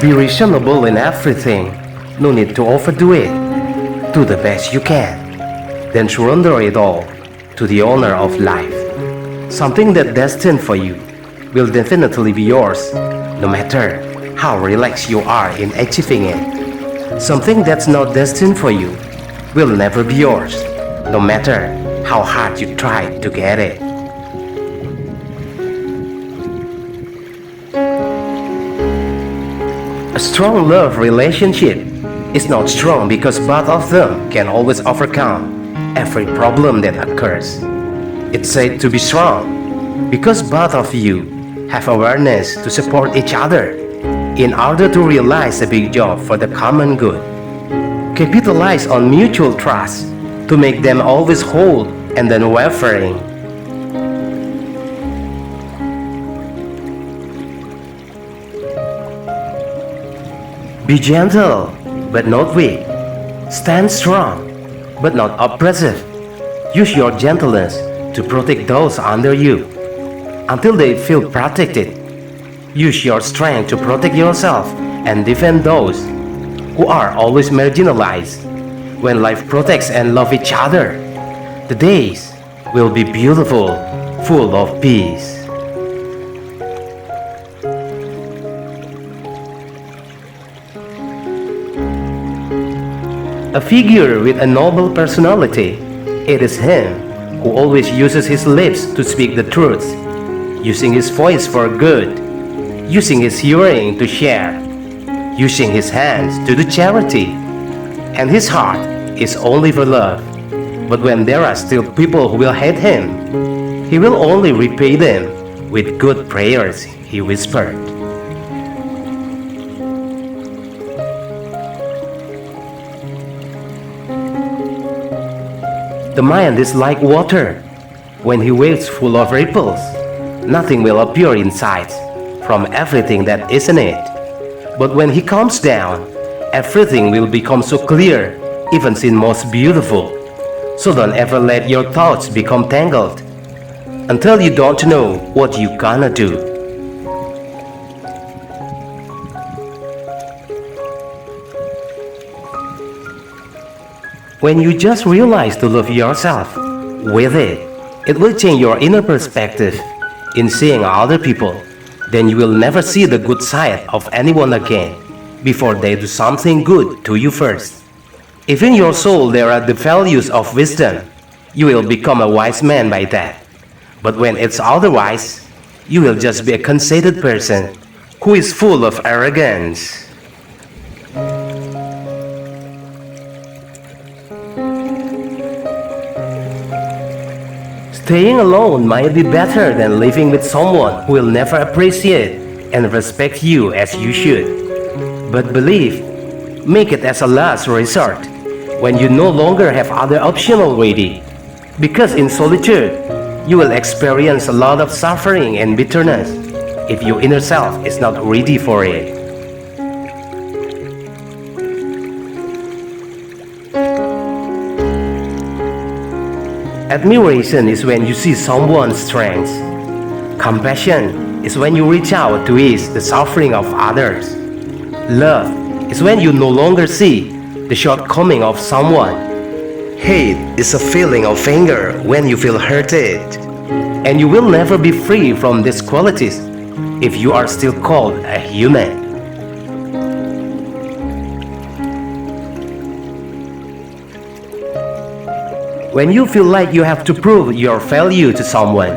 Be reasonable in everything. No need to overdo it. Do the best you can. Then surrender it all to the owner of life. Something that's destined for you will definitely be yours, no matter how relaxed you are in achieving it. Something that's not destined for you will never be yours, no matter how hard you try to get it. A strong love relationship is not strong because both of them can always overcome every problem that occurs. It's said to be strong because both of you have awareness to support each other in order to realize a big job for the common good. Capitalize on mutual trust to make them always whole and unwavering. Be gentle, but not weak. Stand strong, but not oppressive. Use your gentleness to protect those under you until they feel protected. Use your strength to protect yourself and defend those who are always marginalized. When life protects and loves each other, the days will be beautiful, full of peace. A figure with a noble personality, it is him who always uses his lips to speak the truth, using his voice for good, using his hearing to share, using his hands to do charity, and his heart is only for love. But when there are still people who will hate him, he will only repay them with good prayers, he whispered. The mind is like water. When he waves full of ripples, nothing will appear inside from everything that is in it. But when he comes down, everything will become so clear, even seen most beautiful. So don't ever let your thoughts become tangled until you don't know what you gonna do. When you just realize to love yourself, with it, it will change your inner perspective in seeing other people. Then you will never see the good side of anyone again before they do something good to you first. If in your soul there are the values of wisdom, you will become a wise man by that. But when it's otherwise, you will just be a conceited person who is full of arrogance. Staying alone might be better than living with someone who will never appreciate and respect you as you should. But believe, make it as a last resort when you no longer have other option already. Because in solitude, you will experience a lot of suffering and bitterness if your inner self is not ready for it. Admiration is when you see someone's strengths. Compassion is when you reach out to ease the suffering of others. Love is when you no longer see the shortcoming of someone. Hate is a feeling of anger when you feel hurted. And you will never be free from these qualities if you are still called a human. When you feel like you have to prove your value to someone,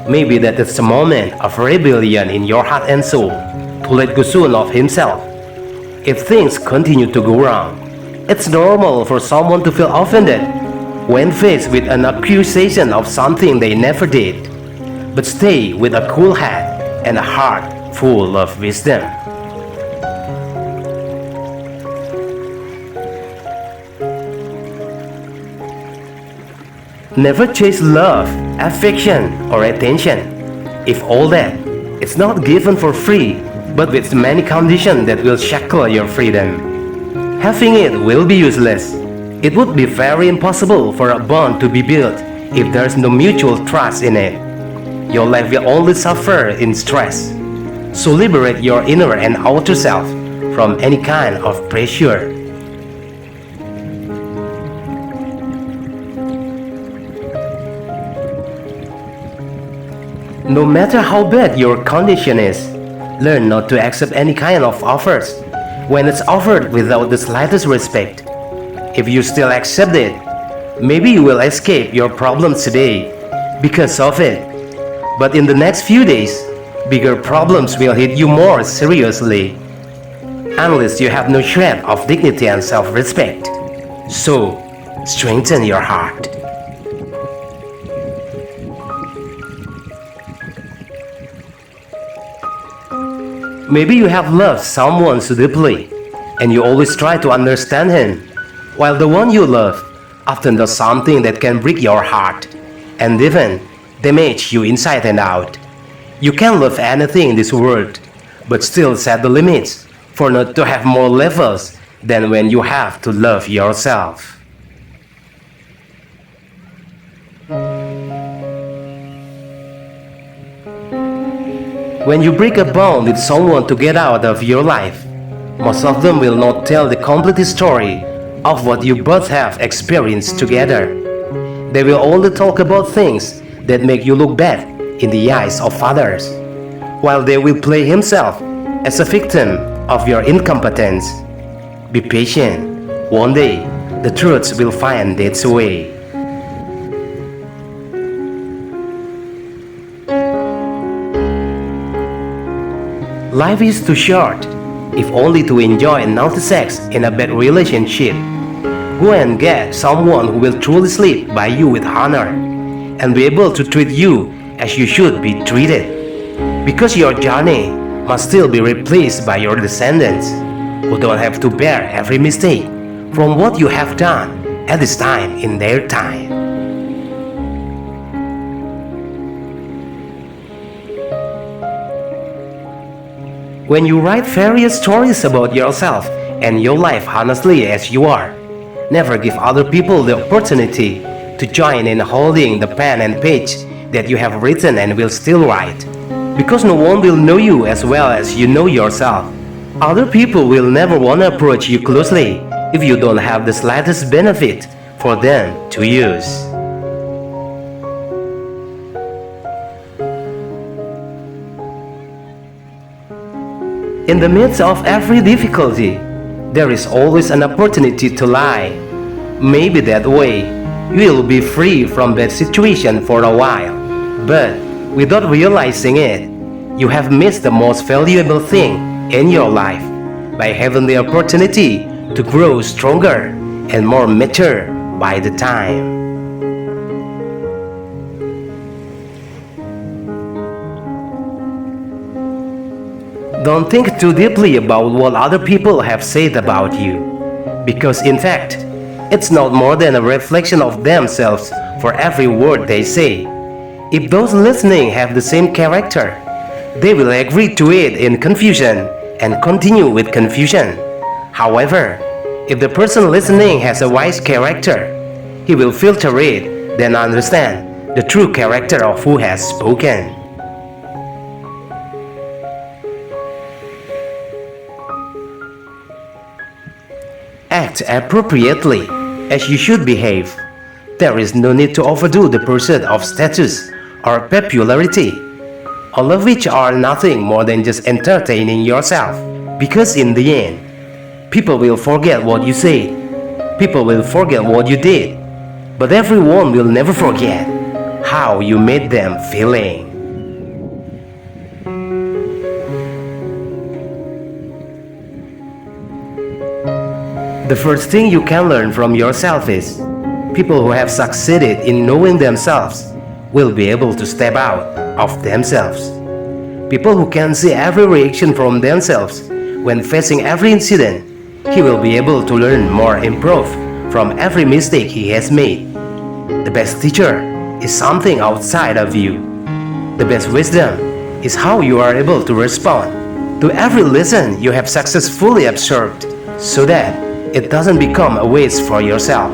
maybe that is a moment of rebellion in your heart and soul to let go soon of himself. If things continue to go wrong, it's normal for someone to feel offended when faced with an accusation of something they never did. But stay with a cool head and a heart full of wisdom. Never chase love, affection, or attention. If all that, it's not given for free, but with many conditions that will shackle your freedom. Having it will be useless. It would be very impossible for a bond to be built if there's no mutual trust in it. Your life will only suffer in stress. So liberate your inner and outer self from any kind of pressure. No matter how bad your condition is, learn not to accept any kind of offers when it's offered without the slightest respect. If you still accept it, maybe you will escape your problems today because of it. But in the next few days, bigger problems will hit you more seriously, unless you have no shred of dignity and self-respect. So, strengthen your heart. Maybe you have loved someone so deeply, and you always try to understand him, while the one you love often does something that can break your heart, and even damage you inside and out. You can love anything in this world, but still set the limits for not to have more levels than when you have to love yourself. When you break a bond with someone to get out of your life, most of them will not tell the complete story of what you both have experienced together. They will only talk about things that make you look bad in the eyes of others, while they will play himself as a victim of your incompetence. Be patient. One day, the truth will find its way. Life is too short, if only to enjoy naughty sex in a bad relationship. Go and get someone who will truly sleep by you with honor and be able to treat you as you should be treated. Because your journey must still be replaced by your descendants, who don't have to bear every mistake from what you have done at this time in their time. When you write various stories about yourself and your life honestly as you are, never give other people the opportunity to join in holding the pen and page that you have written and will still write. Because no one will know you as well as you know yourself. Other people will never want to approach you closely if you don't have the slightest benefit for them to use. In the midst of every difficulty, there is always an opportunity to lie. Maybe that way, you will be free from that situation for a while. But without realizing it, you have missed the most valuable thing in your life by having the opportunity to grow stronger and more mature by the time. Don't think too deeply about what other people have said about you, because in fact, it's not more than a reflection of themselves for every word they say. If those listening have the same character, they will agree to it in confusion and continue with confusion. However, if the person listening has a wise character, he will filter it, then understand the true character of who has spoken. Act appropriately, as you should behave. There is no need to overdo the pursuit of status or popularity, all of which are nothing more than just entertaining yourself. Because in the end, people will forget what you said, people will forget what you did, but everyone will never forget how you made them feeling. The first thing you can learn from yourself is people who have succeeded in knowing themselves will be able to step out of themselves. People who can see every reaction from themselves when facing every incident, he will be able to learn more and improve from every mistake he has made. The best teacher is something outside of you. The best wisdom is how you are able to respond to every lesson you have successfully absorbed, so that it doesn't become a waste for yourself.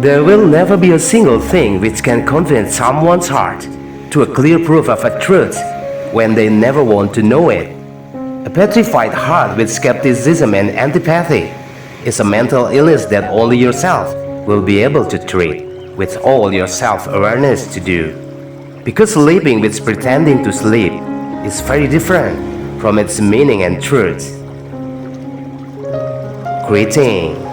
There will never be a single thing which can convince someone's heart to a clear proof of a truth when they never want to know it. A petrified heart with skepticism and antipathy is a mental illness that only yourself will be able to treat with all your self-awareness to do. Because sleeping with pretending to sleep is very different from its meaning and truth. Greetings.